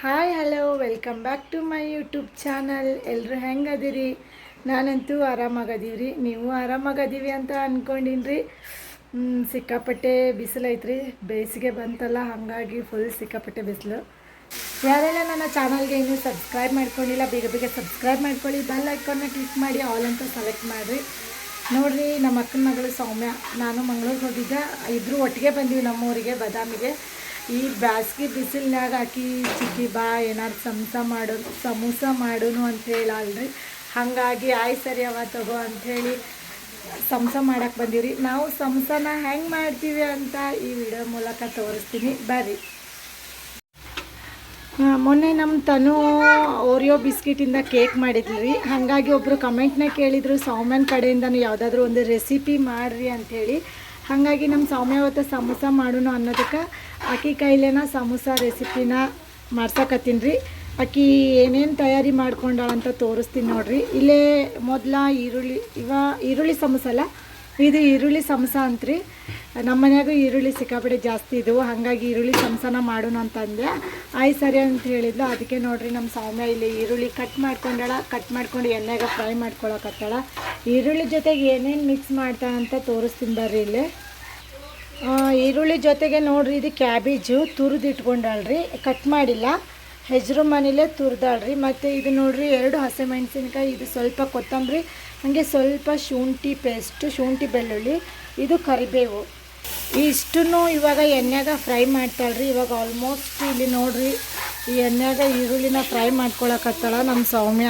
Hi hello welcome back to my YouTube channel. ಎಲ್ಲರೂ ಹೆಂಗದಿರಿ? ನಾನಂತೂ ಆರಾಮಾಗದೀವಿ. ನೀವು ಆರಾಮಾಗದೀವಿ ಅಂತ ಅಂದ್ಕೊಂಡಿನ್ರಿ. ಸಿಕ್ಕಾಪಟ್ಟೆ ಬಿಸಿಲು ಐತ್ರಿ, ಬೇಸಿಗೆ ಬಂತಲ್ಲ, ಹಾಗಾಗಿ ಫುಲ್ ಸಿಕ್ಕಾಪಟ್ಟೆ ಬಿಸಿಲು. ಯಾರೆಲ್ಲ ನನ್ನ ಚಾನಲ್ಗೆ ಇನ್ನೂ ಸಬ್ಸ್ಕ್ರೈಬ್ ಮಾಡ್ಕೊಂಡಿಲ್ಲ, ಬೇಗ ಬೇಗ ಸಬ್ಸ್ಕ್ರೈಬ್ ಮಾಡ್ಕೊಳ್ಳಿ. ಬೆಲ್ ಐಕಾನ್ನ ಕ್ಲಿಕ್ ಮಾಡಿ ಆಲ್ ಅಂತ ಸೆಲೆಕ್ಟ್ ಮಾಡಿರಿ. ನೋಡಿರಿ, ನಮ್ಮ ಅಕ್ಕನ ಮಗಳು ಸೌಮ್ಯ, ನಾನು ಮಂಗಳೂರಿಗೆ ಹೋಗಿದ್ದೆ, ಇಬ್ಬರು ಒಟ್ಟಿಗೆ ಬಂದೀವಿ ನಮ್ಮೂರಿಗೆ, ಬದಾಮಿಗೆ. ಈ ಬ್ಯಾಸ್ಗೆ ಬಿಸಿಲ್ನಾಗ ಹಾಕಿ ಚಿಕ್ಕಿ ಬಾ ಏನಾದ್ರು ಸಮೂಸ ಮಾಡೋನು ಅಂಥೇಳಿ ಅಲ್ರಿ. ಹಾಗಾಗಿ ಆಯ್ ಸರಿ ಅವ ತಗೋ ಅಂಥೇಳಿ ಸಮೋಸ ಮಾಡಕ್ಕೆ ಬಂದೀವಿ. ನಾವು ಸಮೋಸನ ಹೆಂಗೆ ಮಾಡ್ತೀವಿ ಅಂತ ಈ ವಿಡಿಯೋ ಮೂಲಕ ತೋರಿಸ್ತೀನಿ, ಬರ್ರಿ. ಮೊನ್ನೆ ನಮ್ಮ ತನು ಓರಿಯೋ ಬಿಸ್ಕಿಟಿಂದ ಕೇಕ್ ಮಾಡಿದ್ವಿ. ಹಾಗಾಗಿ ಒಬ್ಬರು ಕಮೆಂಟ್ನ ಕೇಳಿದರು, ಸೌಮ್ಯನ ಕಡೆಯಿಂದನೂ ಯಾವುದಾದ್ರೂ ಒಂದು ರೆಸಿಪಿ ಮಾಡಿರಿ ಅಂಥೇಳಿ. ಹಾಗಾಗಿ ನಮ್ಮ ಸೌಮ್ಯ ಅವತ್ತು ಸಮೋಸ ಮಾಡೋಣ ಅನ್ನೋದಕ್ಕೆ ಆಕಿ ಕೈಲೇನ ಸಮೋಸ ರೆಸಿಪಿನ ಮಾಡ್ಸಕತ್ತೀನಿ ರೀ. ಆಕಿ ಏನೇನು ತಯಾರಿ ಮಾಡ್ಕೊಂಡಾಳಂತ ತೋರಿಸ್ತೀನಿ ನೋಡಿರಿ. ಇಲ್ಲೇ ಮೊದಲ ಈರುಳ್ಳಿ ಸಮೋಸ ಅಲ್ಲ, ಇದು ಈರುಳ್ಳಿ ಸಮೋಸ ಅಂತ್ರಿ. ನಮ್ಮ ಮನ್ಯಾಗೂ ಈರುಳ್ಳಿ ಸಿಕ್ಕಾಪಟ್ಟೆ ಜಾಸ್ತಿ ಇದ್ದವು, ಹಾಗಾಗಿ ಈರುಳ್ಳಿ ಸಮೋಸನ ಮಾಡೋಣ ಅಂತಂದೆ. ಆಯ್ತು ಸರಿ ಅಂತ ಹೇಳಿದ್ಲು. ಅದಕ್ಕೆ ನೋಡಿರಿ, ನಮ್ಮ ಸೌಮ್ಯ ಇಲ್ಲಿ ಈರುಳ್ಳಿ ಕಟ್ ಮಾಡ್ಕೊಂಡು ಎಣ್ಣೆಗೆ ಫ್ರೈ ಮಾಡ್ಕೊಳಕತ್ತಾಳ. ಈರುಳ್ಳಿ ಜೊತೆಗೆ ಏನೇನು ಮಿಕ್ಸ್ ಮಾಡ್ತಾಳಂತ ತೋರಿಸ್ತೀನಿ ಬರ್ರಿ. ಇಲ್ಲಿ ಈರುಳ್ಳಿ ಜೊತೆಗೆ ನೋಡಿರಿ, ಇದು ಕ್ಯಾಬೇಜು ತುರಿದು ಇಟ್ಕೊಂಡಾಳ್ರಿ, ಕಟ್ ಮಾಡಿಲ್ಲ, ಹೆಜ್ರು ಮನೇಲೇ ತುರಿದಾಳ್ರಿ. ಮತ್ತು ಇದು ನೋಡಿರಿ 2 ಹಸಿಮೆಣಸಿನ್ಕಾಯಿ, ಇದು ಸ್ವಲ್ಪ ಕೊತ್ತಂಬರಿ, ಹಾಗೆ ಸ್ವಲ್ಪ ಶುಂಠಿ ಪೇಸ್ಟು, ಶುಂಠಿ ಬೆಳ್ಳುಳ್ಳಿ, ಇದು ಕರಿಬೇವು. ಇಷ್ಟನ್ನು ಇವಾಗ ಎಣ್ಣೆಗೆ ಫ್ರೈ ಮಾಡ್ತಾಳ್ರಿ. ಇವಾಗ ಆಲ್ಮೋಸ್ಟ್ ಇಲ್ಲಿ ನೋಡಿರಿ, ಈ ಎಣ್ಣೆಗೆ ಈರುಳ್ಳಿನ ಫ್ರೈ ಮಾಡ್ಕೊಳಕತ್ತಾಳ ನಮ್ಮ ಸೌಮ್ಯ.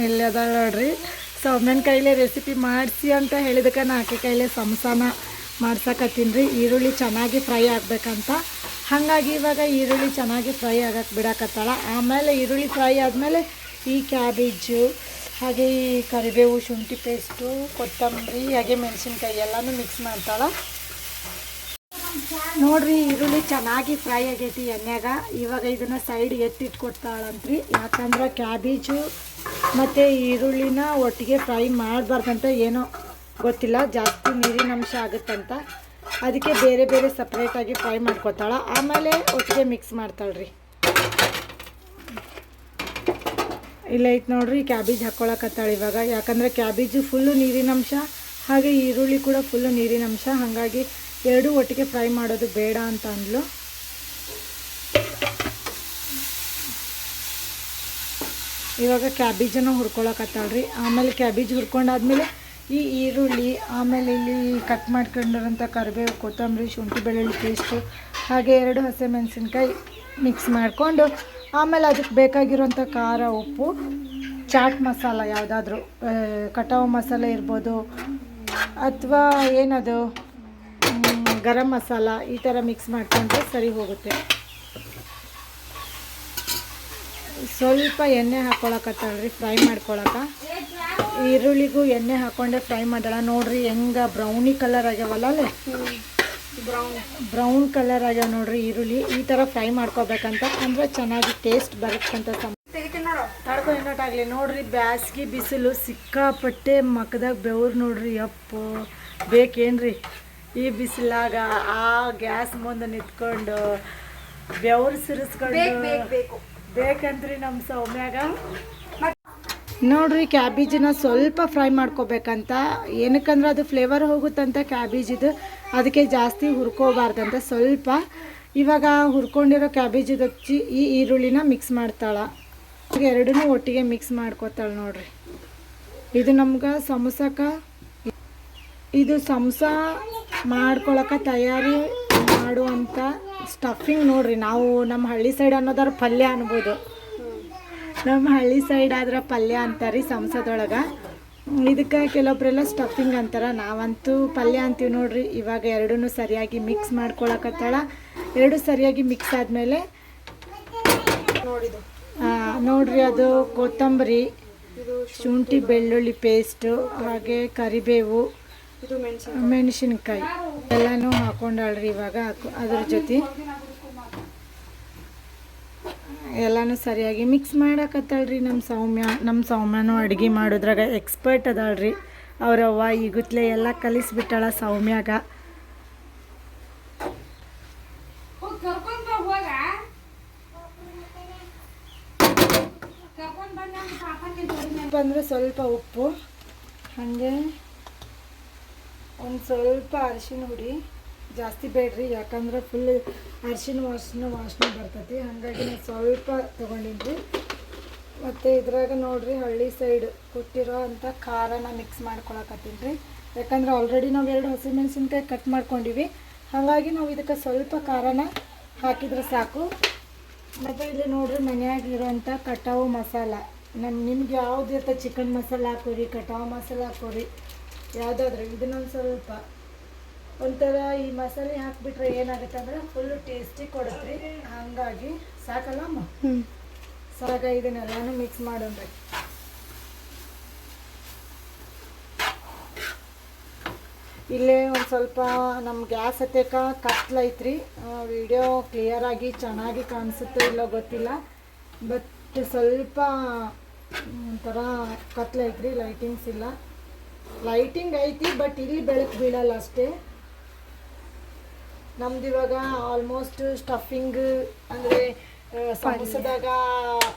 ಇಲ್ಲಿ ಅದಾಳ್ರಿ, ಸೌಮ್ಯನ ಕೈಲೇ ರೆಸಿಪಿ ಮಾಡಿಸಿ ಅಂತ ಹೇಳಿದಕ್ಕೆ ನಾ ಆಕೆ ಕೈಲೇ ಸಮೋಸನ ಮಾಡ್ಸಕತ್ತೀನಿ ರೀ. ಈರುಳ್ಳಿ ಚೆನ್ನಾಗಿ ಫ್ರೈ ಆಗಬೇಕಂತ, ಹಾಗಾಗಿ ಇವಾಗ ಈರುಳ್ಳಿ ಚೆನ್ನಾಗಿ ಫ್ರೈ ಆಗಕ್ಕೆ ಬಿಡಕತ್ತಾಳ. ಆಮೇಲೆ ಈರುಳ್ಳಿ ಫ್ರೈ ಆದಮೇಲೆ ಈ ಕ್ಯಾಬೇಜು, ಹಾಗೆ ಈ ಕರಿಬೇವು, ಶುಂಠಿ ಪೇಸ್ಟು, ಕೊತ್ತಂಬರಿ, ಹಾಗೆ ಮೆಣಸಿನ್ಕಾಯಿ ಎಲ್ಲನೂ ಮಿಕ್ಸ್ ಮಾಡ್ತಾಳೆ. ನೋಡಿರಿ, ಈರುಳ್ಳಿ ಚೆನ್ನಾಗಿ ಫ್ರೈ ಆಗೈತಿ ಎಣ್ಣೆಗ. ಇವಾಗ ಇದನ್ನು ಸೈಡ್ ಎತ್ತಿಟ್ಕೊಡ್ತಾಳಂತ್ರಿ. ಯಾಕಂದ್ರೆ ಕ್ಯಾಬೇಜು ಮತ್ತು ಈರುಳ್ಳಿನ ಒಟ್ಟಿಗೆ ಫ್ರೈ ಮಾಡಬಾರ್ದಂತ, ಏನೋ ಗೊತ್ತಿಲ್ಲ, ಜಾಸ್ತಿ ನೀರಿನ ಅಂಶ ಆಗುತ್ತಂತ. ಅದಕ್ಕೆ ಬೇರೆ ಬೇರೆ ಸಪ್ರೇಟಾಗಿ ಫ್ರೈ ಮಾಡ್ಕೊತಾಳ, ಆಮೇಲೆ ಒಟ್ಟಿಗೆ ಮಿಕ್ಸ್ ಮಾಡ್ತಾಳ್ರಿ. ಇಲ್ಲ ಐತೆ ನೋಡ್ರಿ, ಕ್ಯಾಬೇಜ್ ಹಾಕ್ಕೊಳಕತ್ತಾಳೆ ಇವಾಗ. ಯಾಕಂದರೆ ಕ್ಯಾಬೇಜು ಫುಲ್ಲು ನೀರಿನಂಶ, ಹಾಗೆ ಈರುಳ್ಳಿ ಕೂಡ ಫುಲ್ಲು ನೀರಿನಂಶ, ಹಾಗಾಗಿ ಎರಡೂ ಒಟ್ಟಿಗೆ ಫ್ರೈ ಮಾಡೋದು ಬೇಡ ಅಂತ ಅಂದ್ಲು. ಇವಾಗ ಕ್ಯಾಬೇಜನ್ನು ಹುರ್ಕೊಳಕತ್ತಾಳ್ರಿ. ಆಮೇಲೆ ಕ್ಯಾಬೇಜ್ ಹುರ್ಕೊಂಡಾದ್ಮೇಲೆ ಈ ಈರುಳ್ಳಿ, ಆಮೇಲೆ ಇಲ್ಲಿ ಕಟ್ ಮಾಡ್ಕೊಂಡಿರೋಂಥ ಕರಿಬೇವು, ಕೊತ್ತಂಬರಿ, ಶುಂಠಿ ಬೆಳ್ಳುಳ್ಳಿ ಪೇಸ್ಟು, ಹಾಗೆ 2 ಹಸಿಮೆಣಸಿನ್ಕಾಯಿ ಮಿಕ್ಸ್ ಮಾಡಿಕೊಂಡು, ಆಮೇಲೆ ಅದಕ್ಕೆ ಬೇಕಾಗಿರೋಂಥ ಖಾರ, ಉಪ್ಪು, ಚಾಟ್ ಮಸಾಲ ಯಾವುದಾದ್ರೂ ಕಟಾವು ಮಸಾಲೆ ಇರ್ಬೋದು, ಅಥವಾ ಏನದು ಗರಂ ಮಸಾಲ, ಈ ಥರ ಮಿಕ್ಸ್ ಮಾಡಿಕೊಂಡ್ರೆ ಸರಿ ಹೋಗುತ್ತೆ. ಸ್ವಲ್ಪ ಎಣ್ಣೆ ಹಾಕ್ಕೊಳಕತ್ತಾಳ್ರಿ ಫ್ರೈ ಮಾಡ್ಕೊಳಕ್ಕೆ. ಈರುಳ್ಳಿಗೂ ಎಣ್ಣೆ ಹಾಕ್ಕೊಂಡೆ ಫ್ರೈ ಮಾಡೋಣ. ನೋಡಿರಿ ಹೆಂಗೆ ಬ್ರೌನಿ ಕಲರ್ ಆಗ್ಯಾವಲ್ಲ, ಅಲ್ಲೇ ಬ್ರೌನ್ ಕಲರ್ ಆಗ್ಯಾವ ನೋಡಿರಿ ಈರುಳ್ಳಿ. ಈ ಥರ ಫ್ರೈ ಮಾಡ್ಕೋಬೇಕಂತ, ಅಂದರೆ ಚೆನ್ನಾಗಿ ಟೇಸ್ಟ್ ಬರುತ್ತಂತ. ತಡ್ಕೊ ಏನೋಟಾಗಲಿ. ನೋಡಿರಿ, ಬ್ಯಾಸ್ಗೆ ಬಿಸಿಲು ಸಿಕ್ಕಾಪಟ್ಟೆ, ಮಕ್ಕದಾಗ ಬೆವ್ರು ನೋಡ್ರಿ. ಅಪ್ಪು ಬೇಕೇನ್ರಿ ಈ ಬಿಸಿಲಾಗ ಆ ಗ್ಯಾಸ್ ಮುಂದೆ ನಿಂತ್ಕೊಂಡು ಬೆವ್ರು ಸಿರಿಸ್ಕೊಂಡು ಬೇಕಂದ್ರಿ ನಮ್ಮ ಸೌಮ್ಯಾಗ. ನೋಡಿರಿ, ಕ್ಯಾಬೇಜನ್ನ ಸ್ವಲ್ಪ ಫ್ರೈ ಮಾಡ್ಕೋಬೇಕಂತ. ಏನಕ್ಕಂದ್ರೆ ಅದು ಫ್ಲೇವರ್ ಹೋಗುತ್ತಂತ ಕ್ಯಾಬೇಜಿದು, ಅದಕ್ಕೆ ಜಾಸ್ತಿ ಹುರ್ಕೋಬಾರ್ದಂತ. ಸ್ವಲ್ಪ ಇವಾಗ ಹುರ್ಕೊಂಡಿರೋ ಕ್ಯಾಬೇಜ್ ಹಚ್ಚಿ ಈ ಈರುಳ್ಳಿನ ಮಿಕ್ಸ್ ಮಾಡ್ತಾಳೆ. ಎರಡೂ ಒಟ್ಟಿಗೆ ಮಿಕ್ಸ್ ಮಾಡ್ಕೋತಾಳೆ ನೋಡಿರಿ. ಇದು ನಮ್ಗೆ ಇದು ಸಮೋಸ ಮಾಡ್ಕೊಳಕ್ಕೆ ತಯಾರಿ ಮಾಡುವಂಥ ಸ್ಟಫಿಂಗ್ ನೋಡಿರಿ. ನಾವು ನಮ್ಮ ಹಳ್ಳಿ ಸೈಡ್ ಅನ್ನೋದಾರ ಪಲ್ಯ ಅನ್ಬೋದು, ನಮ್ಮ ಹಳ್ಳಿ ಸೈಡ್ ಆದ್ರೆ ಪಲ್ಯ ಅಂತಾರೆ ಸಮೋಸದೊಳಗೆ. ಇದಕ್ಕೆ ಕೆಲವೊಬ್ಬರೆಲ್ಲ ಸ್ಟಫಿಂಗ್ ಅಂತಾರೆ, ನಾವಂತೂ ಪಲ್ಯ ಅಂತೀವಿ ನೋಡಿರಿ. ಇವಾಗ ಎರಡೂ ಸರಿಯಾಗಿ ಮಿಕ್ಸ್ ಮಾಡ್ಕೊಳಕತ್ತಾಳ. ಎರಡು ಸರಿಯಾಗಿ ಮಿಕ್ಸ್ ಆದಮೇಲೆ ನೋಡಿರಿ, ಅದು ಕೊತ್ತಂಬರಿ, ಶುಂಠಿ ಬೆಳ್ಳುಳ್ಳಿ ಪೇಸ್ಟು, ಹಾಗೆ ಕರಿಬೇವು, ಮೆಣಸಿನ್ಕಾಯಿ ಎಲ್ಲನೂ ಹಾಕೊಂಡಾಳ್ರಿ. ಇವಾಗ ಅದ್ರ ಜೊತೆ ಎಲ್ಲನೂ ಸರಿಯಾಗಿ ಮಿಕ್ಸ್ ಮಾಡಕತ್ತಾಳ್ರಿ ನಮ್ಮ ಸೌಮ್ಯನೂ ಅಡುಗೆ ಮಾಡೋದ್ರಾಗ ಎಕ್ಸ್ಪರ್ಟ್ ಅದಾಳ್ರಿ. ಅವ್ರವ್ವ ಈಗುತ್ತಲೇ ಎಲ್ಲ ಕಲಿಸ್ಬಿಟ್ಟಾಳ ಸೌಮ್ಯಾಗ. ಬಂದರೆ ಸ್ವಲ್ಪ ಉಪ್ಪು, ಹಾಗೆ ಒಂದು ಸ್ವಲ್ಪ ಅರಿಶಿನ ಹುಡಿ, ಜಾಸ್ತಿ ಬೇಡ್ರಿ ಯಾಕಂದ್ರೆ ಫುಲ್ ಅರಿಶಿನ ವಾಸನೆ ಬರ್ತೈತಿ. ಹಾಗಾಗಿ ನಾನು ಸ್ವಲ್ಪ ತೊಗೊಂಡಿದ್ರಿ. ಮತ್ತು ಇದ್ರಾಗ ನೋಡಿರಿ ಹಳ್ಳಿ ಸೈಡ್ ಕೊಟ್ಟಿರೋ ಅಂಥ ಖಾರನ ಮಿಕ್ಸ್ ಮಾಡ್ಕೊಳಕತ್ತೀನಿ ರೀ. ಯಾಕಂದ್ರೆ ಆಲ್ರೆಡಿ ನಾವು 2 ಹಸಿಮೆಣಸಿನ್ಕಾಯಿ ಕಟ್ ಮಾಡ್ಕೊಂಡಿವಿ. ಹಾಗಾಗಿ ನಾವು ಇದಕ್ಕೆ ಸ್ವಲ್ಪ ಖಾರನ ಹಾಕಿದ್ರೆ ಸಾಕು. ಮತ್ತು ಇಲ್ಲಿ ನೋಡಿರಿ ಮನೆಯಾಗಿರೋಂಥ ಕಟಾವು ಮಸಾಲ, ನಿಮ್ಗೆ ಯಾವ್ದು ಇರ್ತದೆ, ಚಿಕನ್ ಮಸಾಲ ಹಾಕೋರಿ, ಕಟಾವು ಮಸಾಲ ಹಾಕೋರಿ, ಯಾವುದಾದ್ರೂ ಇದನ್ನೊಂದು ಸ್ವಲ್ಪ ಒಂಥರ ಈ ಮಸಾಲೆ ಹಾಕಿಬಿಟ್ರೆ ಏನಾಗುತ್ತೆ ಅಂದರೆ ಫುಲ್ಲು ಟೇಸ್ಟಿ ಕೊಡುತ್ತೆ ರೀ. ಹಾಗಾಗಿ ಸಾಕಲ್ಲ ಅಮ್ಮ, ಸಾಕ ಇದನ್ನೆಲ್ಲನೂ ಮಿಕ್ಸ್ ಮಾಡೋಣ್ರಿ. ಇಲ್ಲೇ ಒಂದು ಸ್ವಲ್ಪ ನಮ್ಮ ಗ್ಯಾಸ್ ಹತ್ತೇಕ ಕತ್ಲೈತ್ರಿ. ವಿಡಿಯೋ ಕ್ಲಿಯರಾಗಿ ಚೆನ್ನಾಗಿ ಕಾಣಿಸುತ್ತೋ ಇಲ್ಲೋ ಗೊತ್ತಿಲ್ಲ, ಬಟ್ ಸ್ವಲ್ಪ ಒಂಥರ ಕತ್ಲೈತ್ರಿ, ಲೈಟಿಂಗ್ಸ್ ಇಲ್ಲ. ಲೈಟಿಂಗ್ ಐತಿ ಬಟ್ ಇಲ್ಲಿ ಬೆಳಕು ಬೀಳಲ್ಲ ಅಷ್ಟೇ. ನಮ್ದು ಇವಾಗ ಆಲ್ಮೋಸ್ಟ್ ಸ್ಟಫಿಂಗ್ ಅಂದರೆ ಸಮೋಸದಾಗ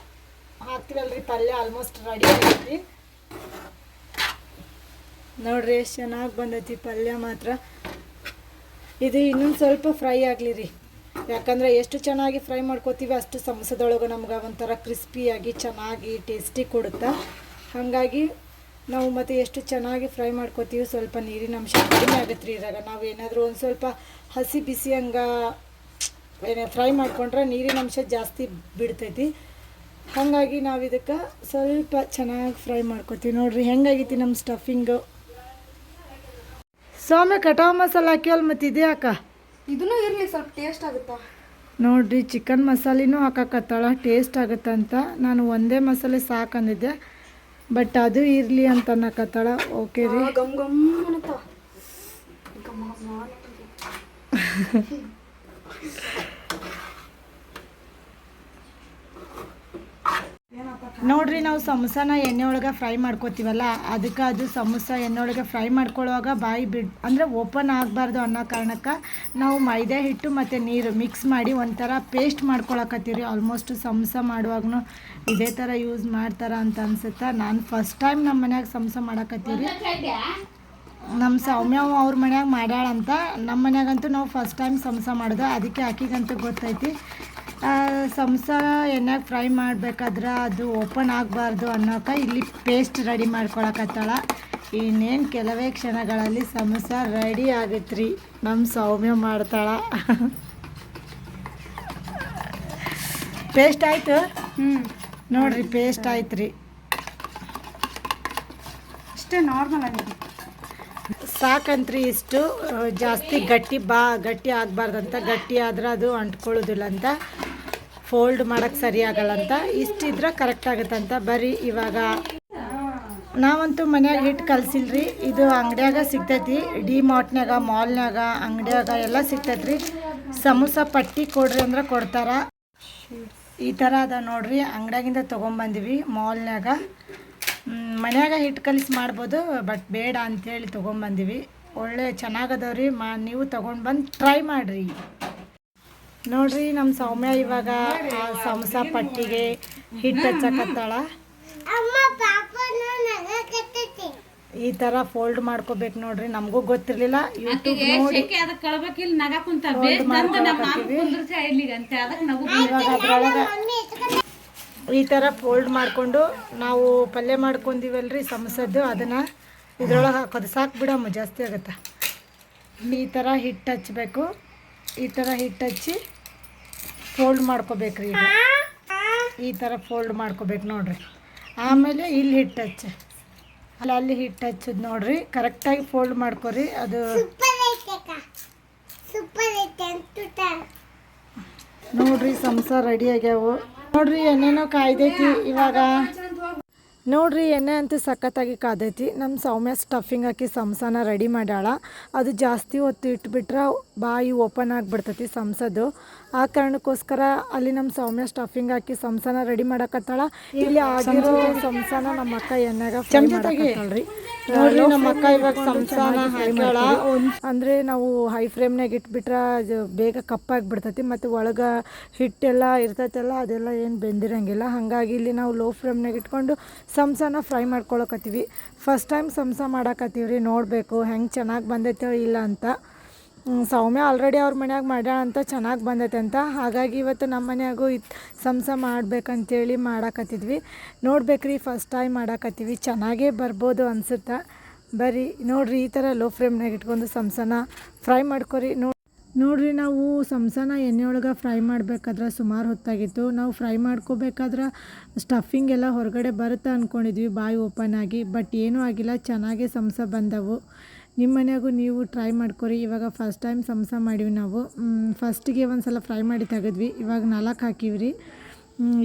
ಹಾಕ್ತಿರಲ್ರಿ ಪಲ್ಯ ಆಲ್ಮೋಸ್ಟ್ ರೆಡಿ ಆಗೈತಿ. ನೋಡ್ರಿ ಎಷ್ಟು ಚೆನ್ನಾಗಿ ಬಂದೈತಿ ಪಲ್ಯ ಮಾತ್ರ. ಇದು ಇನ್ನೊಂದು ಸ್ವಲ್ಪ ಫ್ರೈ ಆಗಲಿ ರೀ, ಯಾಕಂದರೆ ಎಷ್ಟು ಚೆನ್ನಾಗಿ ಫ್ರೈ ಮಾಡ್ಕೋತೀವಿ ಅಷ್ಟು ಸಮೋಸದೊಳಗೆ ನಮ್ಗೆ ಒಂಥರ ಕ್ರಿಸ್ಪಿಯಾಗಿ ಚೆನ್ನಾಗಿ ಟೇಸ್ಟಿ ಕೊಡುತ್ತೆ. ಹಾಗಾಗಿ ನಾವು ಮತ್ತು ಎಷ್ಟು ಚೆನ್ನಾಗಿ ಫ್ರೈ ಮಾಡ್ಕೋತೀವಿ ಸ್ವಲ್ಪ ನೀರಿನ ಅಂಶ ಕಡಿಮೆ ಆಗುತ್ತೆ ರೀ. ಇದ್ರಾಗ ನಾವು ಏನಾದರೂ ಒಂದು ಸ್ವಲ್ಪ ಹಸಿ ಬಿಸಿ ಹಂಗೆ ಫ್ರೈ ಮಾಡ್ಕೊಂಡ್ರೆ ನೀರಿನ ಅಂಶ ಜಾಸ್ತಿ ಬಿಡ್ತೈತಿ. ಹಾಗಾಗಿ ನಾವು ಇದಕ್ಕೆ ಸ್ವಲ್ಪ ಚೆನ್ನಾಗಿ ಫ್ರೈ ಮಾಡ್ಕೋತೀವಿ. ನೋಡಿರಿ ಹೆಂಗಾಗೈತಿ ನಮ್ಮ ಸ್ಟಫಿಂಗು. ಸೌಮ್ಯ ಕಟಾವು ಮಸಾಲ ಹಾಕಿವಲ್ಲ, ಮತ್ತು ಇದೇ ಹಾಕ, ಇದನ್ನೂ ಇರಲಿ ಸ್ವಲ್ಪ ಟೇಸ್ಟ್ ಆಗುತ್ತಾ ನೋಡಿರಿ. ಚಿಕನ್ ಮಸಾಲೆನೂ ಹಾಕಕತ್ತಾಳ, ಟೇಸ್ಟ್ ಆಗುತ್ತಂತ. ನಾನು ಒಂದೇ ಮಸಾಲೆ ಸಾಕಂದಿದ್ದೆ, ಬಟ್ ಅದು ಇರಲಿ ಅಂತ ಅನ್ನಕತ್ತಾಳ. ಓಕೆ ರೀ. ಗಮ್ ಗಮ್ ಅನ್ನತ್ತ ನೋಡ್ರಿ, ನಾವು ಸಮೋಸಾನ ಎಣ್ಣೆ ಒಳಗೆ ಫ್ರೈ ಮಾಡ್ಕೋತೀವಲ್ಲ, ಅದಕ್ಕೆ ಅದು ಸಮೋಸ ಎಣ್ಣೆ ಒಳಗೆ ಫ್ರೈ ಮಾಡ್ಕೊಳ್ಳುವಾಗ ಬಾಯಿ ಅಂದರೆ ಓಪನ್ ಆಗಬಾರ್ದು ಅನ್ನೋ ಕಾರಣಕ್ಕೆ ನಾವು ಮೈದಾ ಹಿಟ್ಟು ಮತ್ತು ನೀರು ಮಿಕ್ಸ್ ಮಾಡಿ ಒಂಥರ ಪೇಸ್ಟ್ ಮಾಡ್ಕೊಳಕತ್ತೀವಿ. ಆಲ್ಮೋಸ್ಟ್ ಸಮೋಸ ಮಾಡುವಾಗೂ ಇದೇ ಥರ ಯೂಸ್ ಮಾಡ್ತಾರ ಅಂತ ಅನ್ಸುತ್ತೆ. ನಾನು ಫಸ್ಟ್ ಟೈಮ್ ನಮ್ಮ ಮನ್ಯಾಗ ಸಮೋಸ ಮಾಡಕತ್ತೀವಿ. ನಮ್ಮ ಸೌಮ್ಯ ಅವ್ರ ಮನ್ಯಾಗ ಮಾಡ್ಯಾಳಂತ, ನಮ್ಮ ಮನ್ಯಾಗಂತೂ ನಾವು ಫಸ್ಟ್ ಟೈಮ್ ಸಮೋಸ ಮಾಡೋದು, ಅದಕ್ಕೆ ಆಕಿಗಂತೂ ಗೊತ್ತೈತಿ. ಸಮೋಸ ಎಣ್ಣೆಗೆ ಫ್ರೈ ಮಾಡಬೇಕಾದ್ರೆ ಅದು ಓಪನ್ ಆಗಬಾರ್ದು ಅನ್ನೋಕೆ ಇಲ್ಲಿ ಪೇಸ್ಟ್ ರೆಡಿ ಮಾಡ್ಕೊಳಕತ್ತಾಳ. ಇನ್ನೇನು ಕೆಲವೇ ಕ್ಷಣಗಳಲ್ಲಿ ಸಮೋಸ ರೆಡಿ ಆಗತ್ತೆ ರೀ. ನಮ್ಮ ಸೌಮ್ಯ ಮಾಡ್ತಾಳ. ಪೇಸ್ಟ್ ಆಯಿತು ನೋಡ್ರಿ, ಪೇಸ್ಟ್ ಆಯ್ತು ರೀ. ಅಷ್ಟೇ ನಾರ್ಮಲ್ ಆಗಿದೆ ಸಾಕಂತ್ರಿ. ಇಷ್ಟು ಜಾಸ್ತಿ ಗಟ್ಟಿ ಆಗಬಾರ್ದಂತ, ಗಟ್ಟಿ ಆದ್ರೆ ಅದು ಅಂಟ್ಕೊಳ್ಳೋದಿಲ್ಲ ಅಂತ, ಫೋಲ್ಡ್ ಮಾಡೋಕ್ಕೆ ಸರಿ ಆಗಲ್ಲಂತ. ಇಷ್ಟಿದ್ರೆ ಕರೆಕ್ಟ್ ಆಗುತ್ತಂತ. ಬರ್ರಿ ಇವಾಗ ನಾವಂತೂ ಮನ್ಯಾಗ ಹಿಟ್ಟು ಕಲಸಿಲ್ರಿ, ಇದು ಅಂಗಡಿಯಾಗ ಸಿಗ್ತೈತಿ. ಡಿ ಮಾರ್ಟ್ನಾಗ, ಮಾಲ್ನಾಗ, ಅಂಗಡಿಯಾಗ ಎಲ್ಲ ಸಿಗ್ತೈತ್ರಿ. ಸಮೋಸ ಪಟ್ಟಿ ಕೊಡ್ರಿ ಅಂದ್ರೆ ಕೊಡ್ತಾರ. ಈ ಥರ ಅದ ನೋಡ್ರಿ, ಅಂಗಡಿಯಾಗಿಂದ ತೊಗೊಂಬಂದಿವಿ ಮಾಲ್ನಾಗ. ಮನ್ಯಾಗ ಹಿಟ್ಟು ಕಲಿಸಿ ಮಾಡ್ಬೋದು, ಬಟ್ ಬೇಡ ಅಂಥೇಳಿ ತೊಗೊಂಬಂದಿವಿ. ಒಳ್ಳೆ ಚೆನ್ನಾಗದವ್ರಿ, ನೀವು ತೊಗೊಂಡು ಬಂದು ಟ್ರೈ ಮಾಡಿರಿ. ನೋಡ್ರಿ, ನಮ್ಮ ಸೌಮ್ಯ ಇವಾಗ ಸಮೋಸ ಪಟ್ಟಿಗೆ ಹಿಟ್ಟು ಹಚ್ಚಕತ್ತಾಳ. ಈ ಥರ ಫೋಲ್ಡ್ ಮಾಡ್ಕೋಬೇಕು ನೋಡ್ರಿ. ನಮಗೂ ಗೊತ್ತಿರಲಿಲ್ಲ, ಯೂಟ್ಯೂಬ್ ನೋಡಿ ಇವಾಗ ಅದ್ರೊಳಗೆ ಈ ಥರ ಫೋಲ್ಡ್ ಮಾಡಿಕೊಂಡು ನಾವು ಪಲ್ಯ ಮಾಡ್ಕೊಂಡಿವಲ್ರಿ ಸಮೋಸದ್ದು, ಅದನ್ನು ಇದ್ರೊಳಗೆ ಹಾಕೋದು. ಸಾಕು ಬಿಡಮ್ಮ, ಜಾಸ್ತಿ ಆಗುತ್ತೆ. ಈ ಥರ ಹಿಟ್ಟು ಹಚ್ಚಬೇಕು. ಈ ಥರ ಹಿಟ್ಟು ಹಚ್ಚಿ ಫೋಲ್ಡ್ ಮಾಡ್ಕೋಬೇಕ್ರಿ. ಇದು ಈ ಥರ ಫೋಲ್ಡ್ ಮಾಡ್ಕೋಬೇಕು ನೋಡ್ರಿ. ಆಮೇಲೆ ಇಲ್ಲಿ ಹಿಟ್ಟು ಹಚ್ಚಿ ಅಲ್ಲಿ ಹಿಟ್ಟು ಹಚ್ಚೋದು ನೋಡ್ರಿ. ಕರೆಕ್ಟಾಗಿ ಫೋಲ್ಡ್ ಮಾಡ್ಕೊರಿ. ಅದು ನೋಡ್ರಿ ಸಮೋಸ ರೆಡಿ ಆಗ್ಯಾವು. ನೋಡ್ರಿ ಎಣ್ಣೆನೋ ಕಾಯ್ದೈತಿ ಇವಾಗ. ನೋಡ್ರಿ ಎಣ್ಣೆ ಅಂತೂ ಸಖತ್ತಾಗಿ ಕಾದೈತಿ. ನಮ್ಮ ಸೌಮ್ಯ ಸ್ಟಫಿಂಗ್ ಹಾಕಿ ಸಮೋಸನ ರೆಡಿ ಮಾಡ್ಯಾಳ. ಅದು ಜಾಸ್ತಿ ಹೊತ್ತು ಇಟ್ಬಿಟ್ರೆ ಬಾಯಿ ಓಪನ್ ಆಗಿಬಿಡ್ತೈತಿ ಸಂಸದ್ದು. ಆ ಕಾರಣಕ್ಕೋಸ್ಕರ ಅಲ್ಲಿ ನಮ್ಮ ಸೌಮ್ಯ ಸ್ಟಫಿಂಗ್ ಹಾಕಿ ಸಂಸಾನ ರೆಡಿ ಮಾಡಕತ್ತಾಳ. ಇಲ್ಲಿ ಆಗಿರೋ ಸಂಸಾನ ನಮ್ಮ ಅಕ್ಕ ಎಣ್ಣೆಗ ಫ್ರೈ ಮಾಡಕತ್ತಾಳ್ರಿ. ನೋಡ್ರಿ ನಮ್ಮ ಅಕ್ಕ ಇವಾಗ ಸಂಸಾನ ಹಾಕ್ಯಾಳ. ಅಂದರೆ ನಾವು ಹೈ ಫ್ಲೇಮ್ನಾಗ ಇಟ್ಬಿಟ್ರೆ ಅದು ಬೇಗ ಕಪ್ಪಾಗಿಬಿಡ್ತೈತಿ ಮತ್ತು ಒಳಗೆ ಹಿಟ್ಟೆಲ್ಲ ಇರ್ತೈತಲ್ಲ ಅದೆಲ್ಲ ಏನು ಬೆಂದಿರಂಗಿಲ್ಲ. ಹಾಗಾಗಿ ಇಲ್ಲಿ ನಾವು ಲೋ ಫ್ಲೇಮ್ನಾಗ ಇಟ್ಕೊಂಡು ಸಂಸಾನ ಫ್ರೈ ಮಾಡ್ಕೊಳಕತ್ತೀವಿ. ಫಸ್ಟ್ ಟೈಮ್ ಸಂಸ ಮಾಡಕತ್ತೀವಿ ರೀ, ನೋಡಬೇಕು ಹೆಂಗೆ ಚೆನ್ನಾಗಿ ಬಂದೈತೆ ಇಲ್ಲ ಅಂತ. ಸೌಮ್ಯ ಆಲ್ರೆಡಿ ಅವ್ರ ಮನ್ಯಾಗ ಮಾಡ್ಯಾಳ ಅಂತ ಚೆನ್ನಾಗಿ ಬಂದೈತೆ ಅಂತ. ಹಾಗಾಗಿ ಇವತ್ತು ನಮ್ಮ ಮನ್ಯಾಗೂ ಸಂಸ ಮಾಡ್ಬೇಕಂತೇಳಿ ಮಾಡಾಕತ್ತಿದ್ವಿ. ನೋಡ್ಬೇಕ್ರಿ, ಫಸ್ಟ್ ಟೈಮ್ ಮಾಡಾಕತ್ತೀವಿ, ಚೆನ್ನಾಗೇ ಬರ್ಬೋದು ಅನ್ಸುತ್ತೆ. ಬರ್ರಿ ನೋಡ್ರಿ, ಈ ಥರ ಲೋ ಫ್ಲೇಮ್ನಾಗ ಇಟ್ಕೊಂಡು ಸಂಸನ ಫ್ರೈ ಮಾಡ್ಕೊರಿ. ನೋಡ್ರಿ, ನಾವು ಸಂಸಾನ ಎಣ್ಣೆಯೊಳಗೆ ಫ್ರೈ ಮಾಡಬೇಕಾದ್ರೆ ಸುಮಾರು ಹೊತ್ತಾಗಿತ್ತು. ನಾವು ಫ್ರೈ ಮಾಡ್ಕೋಬೇಕಾದ್ರೆ ಸ್ಟಫಿಂಗ್ ಎಲ್ಲ ಹೊರಗಡೆ ಬರುತ್ತೆ ಅಂದ್ಕೊಂಡಿದ್ವಿ ಬಾಯಿ ಓಪನ್ ಆಗಿ. ಬಟ್ ಏನೂ ಆಗಿಲ್ಲ, ಚೆನ್ನಾಗೇ ಸಂಸ ಬಂದವು. ನಿಮ್ಮ ಮನ್ಯಾಗೂ ನೀವು ಟ್ರೈ ಮಾಡ್ಕೊರಿ. ಇವಾಗ ಫಸ್ಟ್ ಟೈಮ್ ಸಂಸ ಮಾಡೀವಿ ನಾವು. ಫಸ್ಟಿಗೆ ಒಂದು ಸಲ ಫ್ರೈ ಮಾಡಿ ತೆಗೆದ್ವಿ, ಇವಾಗ 4 ಹಾಕಿವ್ರಿ.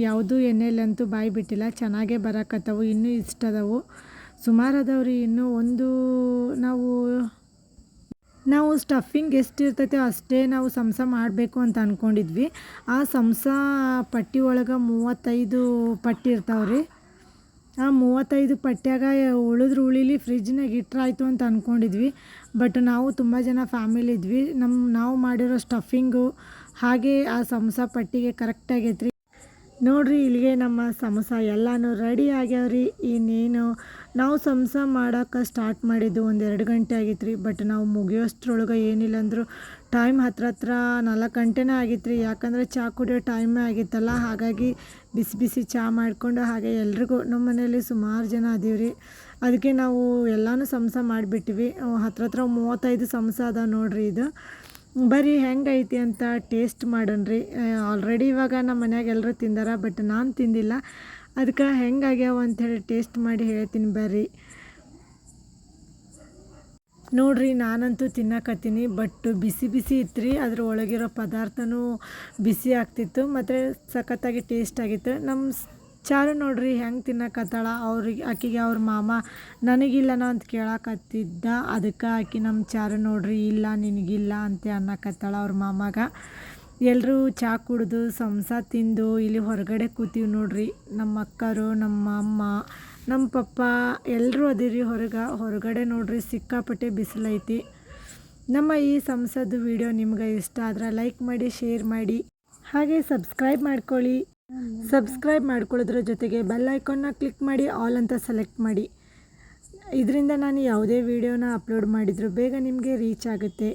ಯಾವುದೂ ಎಣ್ಣೆಲಂತೂ ಬಾಯಿ ಬಿಟ್ಟಿಲ್ಲ, ಚೆನ್ನಾಗೇ ಬರಕತ್ತವು. ಇನ್ನೂ ಇಷ್ಟ ಅದಾವು, ಸುಮಾರು ಅದಾವ್ರಿ. ಇನ್ನೂ ಒಂದು ನಾವು ಸ್ಟಫಿಂಗ್ ಎಷ್ಟು ಇರ್ತೈತೆ ಅಷ್ಟೇ ನಾವು ಸಂಸ ಮಾಡಬೇಕು ಅಂತ ಅಂದ್ಕೊಂಡಿದ್ವಿ. ಆ ಸಂಸ ಪಟ್ಟಿ ಒಳಗೆ 35 ಪಟ್ಟಿ ಇರ್ತಾವ್ರಿ. ಆ 35 ಪಟ್ಟ್ಯಾಗ ಉಳಿಲಿ ಫ್ರಿಜ್ನಾಗ ಇಟ್ರಾಯ್ತು ಅಂತ ಅಂದ್ಕೊಂಡಿದ್ವಿ. ಬಟ್ ನಾವು ತುಂಬ ಜನ ಫ್ಯಾಮಿಲಿ ಇದ್ವಿ. ನಾವು ಮಾಡಿರೋ ಸ್ಟಫಿಂಗು ಹಾಗೆ ಆ ಸಮೋಸ ಪಟ್ಟಿಗೆ ಕರೆಕ್ಟಾಗೈತ್ರಿ. ನೋಡ್ರಿ, ಇಲ್ಲಿಗೆ ನಮ್ಮ ಸಮೋಸ ಎಲ್ಲನೂ ರೆಡಿ ಆಗ್ಯಾವ್ರಿ. ಇನ್ನೇನು ನಾವು ಸಮೋಸ ಮಾಡೋಕೆ ಸ್ಟಾರ್ಟ್ ಮಾಡಿದ್ದು 1-2 ಗಂಟೆ ಆಗಿತ್ತು ರೀ. ಬಟ್ ನಾವು ಮುಗಿಯೋಷ್ಟ್ರೊಳಗೆ ಏನಿಲ್ಲ ಅಂದರೂ ಟೈಮ್ ಹತ್ರ 4 ಗಂಟೆನೇ ಆಗಿತ್ತು ರೀ. ಯಾಕಂದರೆ ಚಹಾ ಕುಡಿಯೋ ಟೈಮೇ ಆಗಿತ್ತಲ್ಲ. ಹಾಗಾಗಿ ಬಿಸಿ ಬಿಸಿ ಚಹಾ ಮಾಡಿಕೊಂಡು ಹಾಗೆ ಎಲ್ರಿಗೂ ನಮ್ಮ ಮನೆಯಲ್ಲಿ ಸುಮಾರು ಜನ ಅದೀವ್ರಿ. ಅದಕ್ಕೆ ನಾವು ಎಲ್ಲನೂ ಸಮೋಸ ಮಾಡಿಬಿಟ್ಟಿವಿ. ಹತ್ರ 35 ಸಮೋಸ ಅದ ನೋಡ್ರಿ. ಇದು ಬರೀ ಹೆಂಗೈತಿ ಅಂತ ಟೇಸ್ಟ್ ಮಾಡೋಣ್ರಿ. ಆಲ್ರೆಡಿ ಇವಾಗ ನಮ್ಮ ಮನ್ಯಾಗ ಎಲ್ಲರೂ ತಿಂದಾರ, ಬಟ್ ನಾನು ತಿಂದಿಲ್ಲ. ಅದಕ್ಕೆ ಹೆಂಗಾಗ್ಯಾವ ಅಂಥೇಳಿ ಟೇಸ್ಟ್ ಮಾಡಿ ಹೇಳ್ತೀನಿ ಬರ್ರಿ. ನೋಡ್ರಿ, ನಾನಂತೂ ತಿನ್ನಕತ್ತೀನಿ, ಬಟ್ ಬಿಸಿ ಬಿಸಿ ಇತ್ತು ರೀ. ಅದ್ರ ಒಳಗಿರೋ ಪದಾರ್ಥನೂ ಬಿಸಿ ಆಗ್ತಿತ್ತು ಮತ್ತು ಸಖತ್ತಾಗಿ ಟೇಸ್ಟ್ ಆಗಿತ್ತು. ನಮ್ಮ ಚಾರು ನೋಡ್ರಿ ಹೆಂಗೆ ತಿನ್ನಕತ್ತಾಳ. ಆಕಿಗೆ ಅವ್ರ ಮಾಮ ನನಗಿಲ್ಲನ ಅಂತ ಕೇಳಕತ್ತಿದ್ದ. ಅದಕ್ಕೆ ಆಕಿ ನಮ್ಮ ಚಾರು ನೋಡ್ರಿ ಇಲ್ಲ ನಿನಗಿಲ್ಲ ಅಂತ ಅನ್ನಕತ್ತಾಳ ಅವ್ರ ಮಾಮಾಗ. ಎಲ್ಲರೂ ಚಹಾ ಕುಡಿದು ಸಮೋಸ ತಿಂದು ಇಲ್ಲಿ ಹೊರಗಡೆ ಕೂತೀವಿ ನೋಡ್ರಿ. ನಮ್ಮ ಅಕ್ಕರು, ನಮ್ಮ ಅಮ್ಮ, ನಮ್ಮ ಪಪ್ಪ ಎಲ್ಲರೂ ಅದಿರಿ ಹೊರಗಡೆ ನೋಡ್ರಿ. ಸಿಕ್ಕಾಪಟ್ಟೆ ಬಿಸಿಲೈತಿ. ನಮ್ಮ ಈ ಸಮೋಸದ ವಿಡಿಯೋ ನಿಮ್ಗೆ ಇಷ್ಟ ಆದ್ರೆ ಲೈಕ್ ಮಾಡಿ, ಶೇರ್ ಮಾಡಿ, ಹಾಗೆ ಸಬ್ಸ್ಕ್ರೈಬ್ ಮಾಡ್ಕೊಳ್ಳಿ. ಸಬ್ಸ್ಕ್ರೈಬ್ ಮಾಡ್ಕೊಳ್ಳೋದ್ರ ಜೊತೆಗೆ ಬೆಲ್ ಐಕಾನ್ನ ಕ್ಲಿಕ್ ಮಾಡಿ ಆಲ್ ಅಂತ ಸೆಲೆಕ್ಟ್ ಮಾಡಿ. ಇದರಿಂದ ನಾನು ಯಾವುದೇ ವಿಡಿಯೋನ ಅಪ್ಲೋಡ್ ಮಾಡಿದರೂ ಬೇಗ ನಿಮಗೆ ರೀಚ್ ಆಗುತ್ತೆ.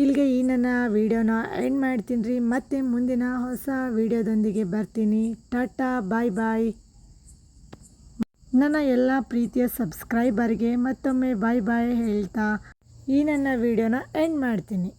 ಇಲ್ಲಿಗೆ ಈ ನನ್ನ ವಿಡಿಯೋನ ಎಂಡ್ ಮಾಡ್ತೀನಿ ರೀ. ಮತ್ತೆ ಮುಂದಿನ ಹೊಸ ವಿಡಿಯೋದೊಂದಿಗೆ ಬರ್ತೀನಿ. ಟಾಟಾ, ಬಾಯ್ ಬಾಯ್. ನನ್ನ ಎಲ್ಲ ಪ್ರೀತಿಯ ಸಬ್ಸ್ಕ್ರೈಬರ್ಗೆ ಮತ್ತೊಮ್ಮೆ ಬಾಯ್ ಬಾಯ್ ಹೇಳ್ತಾ ಈ ನನ್ನ ವಿಡಿಯೋನ ಎಂಡ್ ಮಾಡ್ತೀನಿ.